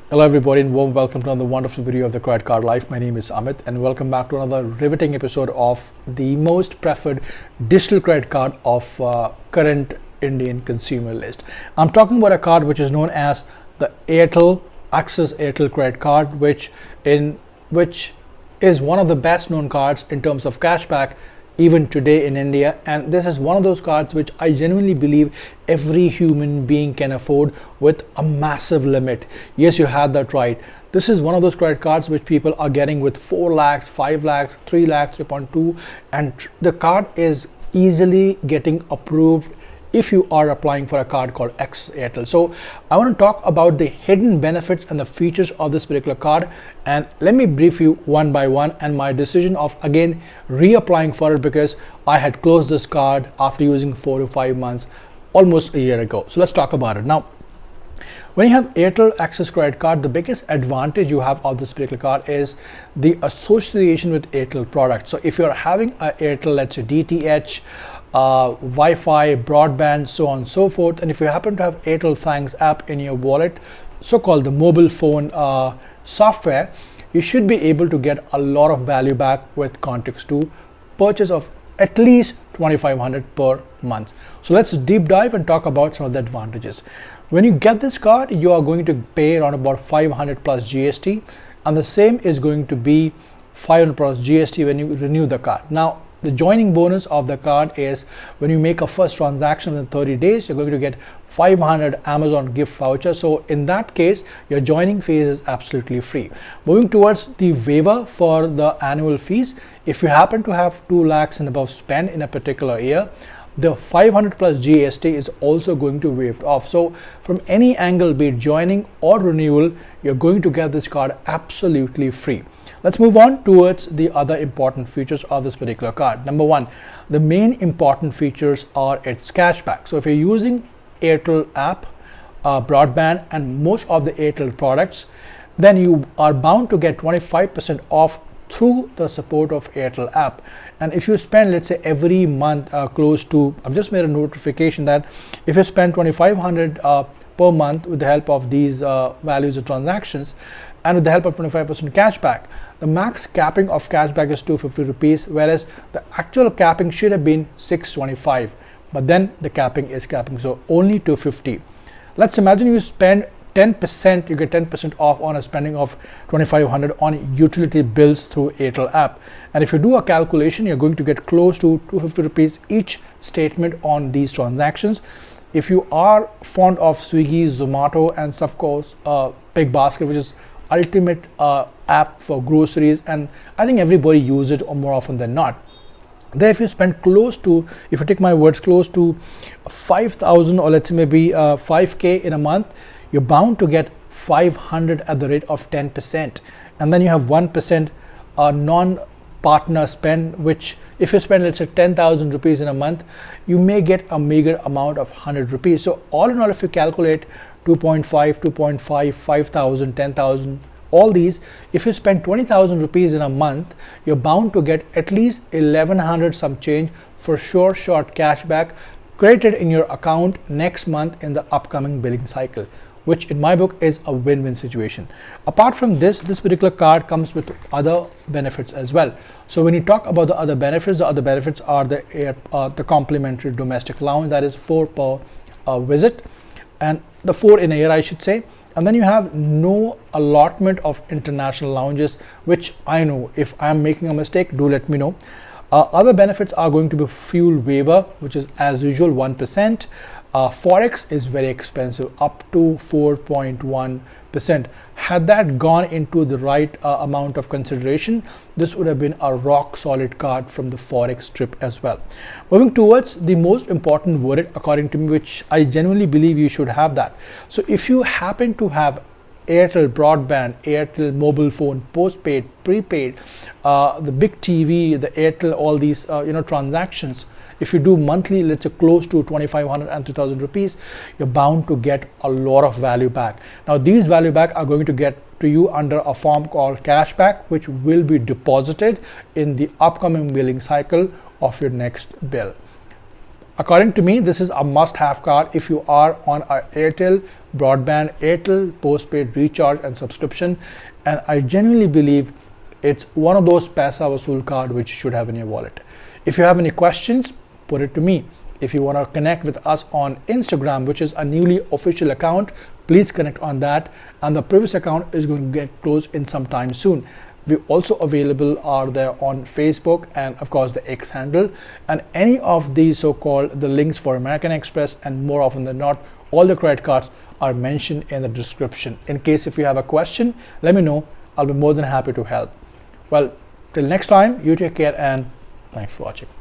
Hello everybody and warm welcome to another wonderful video of the Credit Card Life. My name is Amit and welcome back to another riveting episode of the most preferred digital credit card of current Indian consumer list. I'm talking about a card which is known as the Airtel Axis Airtel credit card, which is one of the best known cards in terms of cashback even today in India, and this is one of those cards which I genuinely believe every human being can afford with a massive limit. Yes, you had that right. This is one of those credit cards which people are getting with 4 lakhs, 5 lakhs, 3 lakhs, 3.2, and the card is easily getting approved if you are applying for a card called Axis Airtel. So I want to talk about the hidden benefits and the features of this particular card, and let me brief you one by one and my decision of again reapplying for it, because I had closed this card after using 4 to 5 months almost a year ago. So let's talk about it now. When you have Airtel Axis credit card, the biggest advantage you have of this particular card is the association with Airtel products. So if you're having a Airtel, let's say DTH, Wi-Fi, broadband, so on and so forth, and if you happen to have Airtel Thanks app in your wallet, so-called the mobile phone software, you should be able to get a lot of value back with Context 2 purchase of at least 2,500 per month. So let's deep dive and talk about some of the advantages. When you get this card, you are going to pay around about 500 plus GST, and the same is going to be 500 plus GST when you renew the card. Now, the joining bonus of the card is when you make a first transaction in 30 days, you're going to get 500 Amazon gift vouchers. So in that case, your joining fees is absolutely free. Moving towards the waiver for the annual fees, if you happen to have 2 lakhs and above spend in a particular year, the 500 plus GST is also going to waived off. So from any angle, be it joining or renewal, you're going to get this card absolutely free. Let's move on towards the other important features of this particular card. Number one, the main important features are its cashback. So if you're using Airtel app, broadband, and most of the Airtel products, then you are bound to get 25% off through the support of Airtel app. And if you spend, let's say every month close to, I've just made a notification that if you spend 2,500 per month with the help of these values of transactions and with the help of 25% cashback, the max capping of cashback is 250 rupees, whereas the actual capping should have been 625, but then the capping is capping, so only 250. Let's imagine you spend 10%, you get 10% off on a spending of 2,500 on utility bills through Airtel app. And if you do a calculation, you're going to get close to 250 rupees each statement on these transactions. If you are fond of Swiggy, Zomato, and of course Big Basket, which is ultimate app for groceries, and I think everybody uses it or more often than not, there if you spend close to, if you take my words, close to 5,000 or let's say maybe 5k in a month, you're bound to get 500 at the rate of 10%, and then you have 1% non-partner spend, which if you spend let's say 10,000 rupees in a month, you may get a meager amount of 100 rupees. So all in all, if you calculate 2.5, 5,000, 10,000, all these, if you spend 20,000 rupees in a month, you're bound to get at least 1,100 some change for sure short cashback credited in your account next month in the upcoming billing cycle, which in my book is a win-win situation. Apart from this particular card comes with other benefits as well. So when you talk about the other benefits are the complimentary domestic lounge, that is 4 per visit, and the 4 in a year I should say. And then you have no allotment of international lounges, which I know if I am making a mistake, do let me know. Other benefits are going to be fuel waiver, which is as usual 1%. Forex is very expensive, up to 4.1%. Had that gone into the right amount of consideration, this would have been a rock solid card from the Forex trip as well. Moving towards the most important word according to me, which I genuinely believe you should have that. So if you happen to have Airtel broadband, Airtel mobile phone, postpaid, prepaid, the big TV, the Airtel, all these transactions, if you do monthly, let's say close to 2,500 and 2,000 rupees, you're bound to get a lot of value back. Now these value back are going to get to you under a form called cashback, which will be deposited in the upcoming billing cycle of your next bill. According to me, this is a must-have card if you are on a Airtel broadband, Airtel postpaid recharge and subscription. And I genuinely believe it's one of those Paisa Vasool card which you should have in your wallet. If you have any questions, put it to me. If you want to connect with us on Instagram, which is a newly official account, please connect on that. And the previous account is going to get closed in some time soon. We also available are there on Facebook and of course the X handle, and any of these so-called the links for American Express and more often than not all the credit cards are mentioned in the description. In case if you have a question, let me know. I'll be more than happy to help. Well, till next time, you take care and thanks for watching.